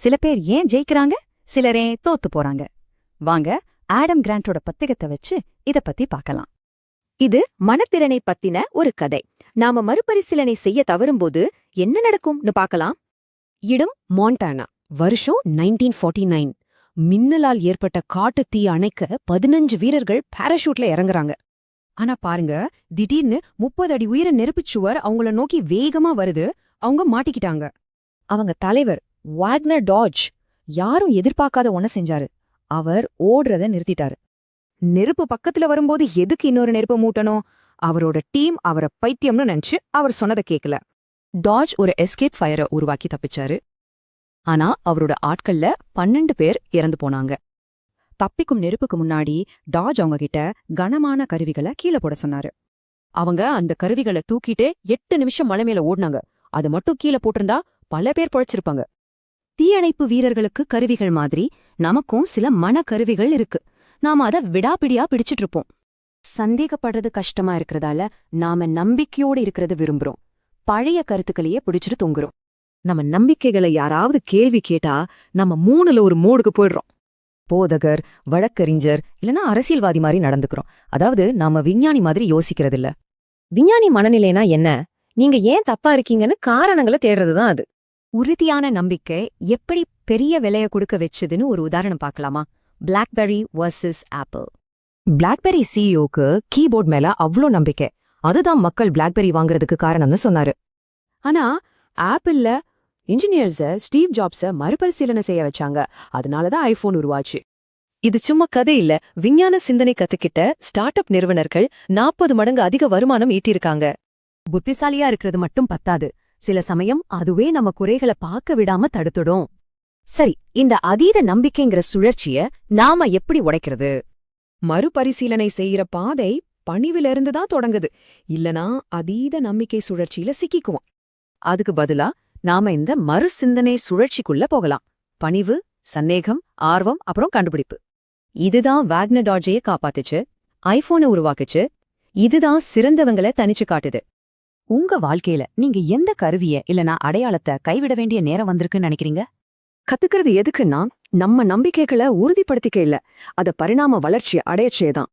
சில பேர் ஏன் ஜெயிக்கிறாங்க, சிலரே தோத்து போறாங்க. வாங்க ஆடம் கிராண்டோட புத்தகத்தை வச்சு இத பத்தி பார்க்கலாம். இது மனத்திறனை பத்தின ஒரு கதை. நாம மறுபரிசீலனை செய்ய தவறும்போது என்ன நடக்கும்னு பார்க்கலாம். இடம் மாண்டானா. வருஷம் 1949. மின்னலால் ஏற்பட்ட காட்டு தீ அணைக்க 15 வீரர்கள் பாராஷூட்ல இறங்குறாங்க. ஆனா பாருங்க, திடீர்னு 30 அடி உயர நெருப்புச்சுவர் அவங்கள நோக்கி வேகமா வருது. அவங்க மாட்டிக்கிட்டாங்க. அவங்க தலைவர் வாக்னர் டாட்ஜ் யாரும் எதிர்பார்க்காத ஒன்ன செஞ்சாரு. அவர் ஓடுறத நிறுத்திட்டாரு. நெருப்பு பக்கத்துல வரும்போது எதுக்கு இன்னொரு நெருப்பு மூட்டணும்? அவரோட டீம் அவரை பைத்தியம்னு நினைச்சு அவர் சொன்னதை கேட்கல. டாட்ஜ் ஒரு எஸ்கேப் ஃபயரை உருவாக்கி தப்பிச்சாரு. ஆனா அவரோட ஆட்கள்ல 12 பேர் இறந்து போனாங்க. தப்பிக்கும் நெருப்புக்கு முன்னாடி டாட்ஜ் அவங்க கிட்ட கனமான கருவிகளை கீழே போட சொன்னாரு. அவங்க அந்த கருவிகளை தூக்கிட்டு 8 நிமிஷம் மலை மேல ஓடினாங்க. அது மட்டும் கீழே போட்டிருந்தா பல பேர் பொழைச்சிருப்பாங்க. தீயணைப்பு வீரர்களுக்கு கருவிகள் மாதிரி நமக்கும் சில மனக்கருவிகள் இருக்கு. நாம அத விடாப்பிடியா பிடிச்சிட்டு இருப்போம். சந்தேகப்படுறது கஷ்டமா இருக்கிறதால நாம நம்பிக்கையோடு இருக்கிறது விரும்புறோம். பழைய கருத்துக்களையே பிடிச்சிட்டு தொங்குறோம். நம்ம நம்பிக்கைகளை யாராவது கேள்வி கேட்டா நம்ம 3ல ஒரு மோடுக்கு போயிடுறோம். போதகர், வழக்கறிஞர் இல்லனா அரசியல்வாதி மாதிரி நடந்துக்கிறோம். அதாவது நாம விஞ்ஞானி மாதிரி யோசிக்கிறதில்ல. விஞ்ஞானி மனநிலைனா என்ன? நீங்க ஏன் தப்பா இருக்கீங்கன்னு காரணங்களை தேடுறதுதான் அது. உறுதியான நம்பிக்கை எப்படி பெரிய விலைய கொடுக்க வச்சதுன்னு ஒரு உதாரணம் பார்க்கலாமா? BlackBerry versus Apple. பிளாக்பெர்ரி சிஇஓக்கு கீபோர்ட் மேல அவ்ளோ நம்பிக்கை. அதுதான் மக்கள் பிளாக்பெர்ரி வாங்குறதுக்கு காரணம்னு சொன்னாரு. ஆனா ஆப்பிள்ல இன்ஜினியர்ஸ ஸ்டீவ் ஜாப்ஸ மறுபரிசீலனை செய்ய வச்சாங்க. அதனாலதான் ஐபோன் உருவாச்சு. இது சும்மா கதை இல்ல. விஞ்ஞான சிந்தனை கத்துக்கிட்ட ஸ்டார்ட் அப் நிறுவனர்கள் 40 மடங்கு அதிக வருமானம் ஈட்டிருக்காங்க. புத்திசாலியா இருக்கிறது மட்டும் பத்தாது. சில சமயம் அதுவே நம்ம குறைகளை பார்க்க விடாம தடுத்துடும். சரி, இந்த அதீத நம்பிக்கைங்கிற சுழற்சிய நாம எப்படி உடைக்கிறது? மறுபரிசீலனை செய்யற பாதை பணிவிலிருந்து தான் தொடங்குது. இல்லனா அதீத நம்பிக்கை சுழற்சியில சிக்கிக்குவோம். அதுக்கு பதிலா நாம இந்த மறுசிந்தனை சுழற்சிக்குள்ள போகலாம். பணிவு, சந்தேகம், ஆர்வம், அப்புறம் கண்டுபிடிப்பு. இதுதான் வாக்னர் டாட்ஜையே காப்பாத்துச்சு, ஐபோனை உருவாக்குச்சு. இதுதான் சிறந்தவங்களை தனிச்சு காட்டுது. உங்க வாழ்க்கையில நீங்க எந்த கருவிய இல்லனா அடையாளத்தை கைவிட வேண்டிய நேரம் வந்திருக்குன்னு நினைக்கிறீங்க? கத்துக்கிறது எதுக்குன்னா நம்ம நம்பிக்கைகளை உறுதிப்படுத்திக்க இல்ல, அத பரிணாம வளர்ச்சி அடையச்சேதான்.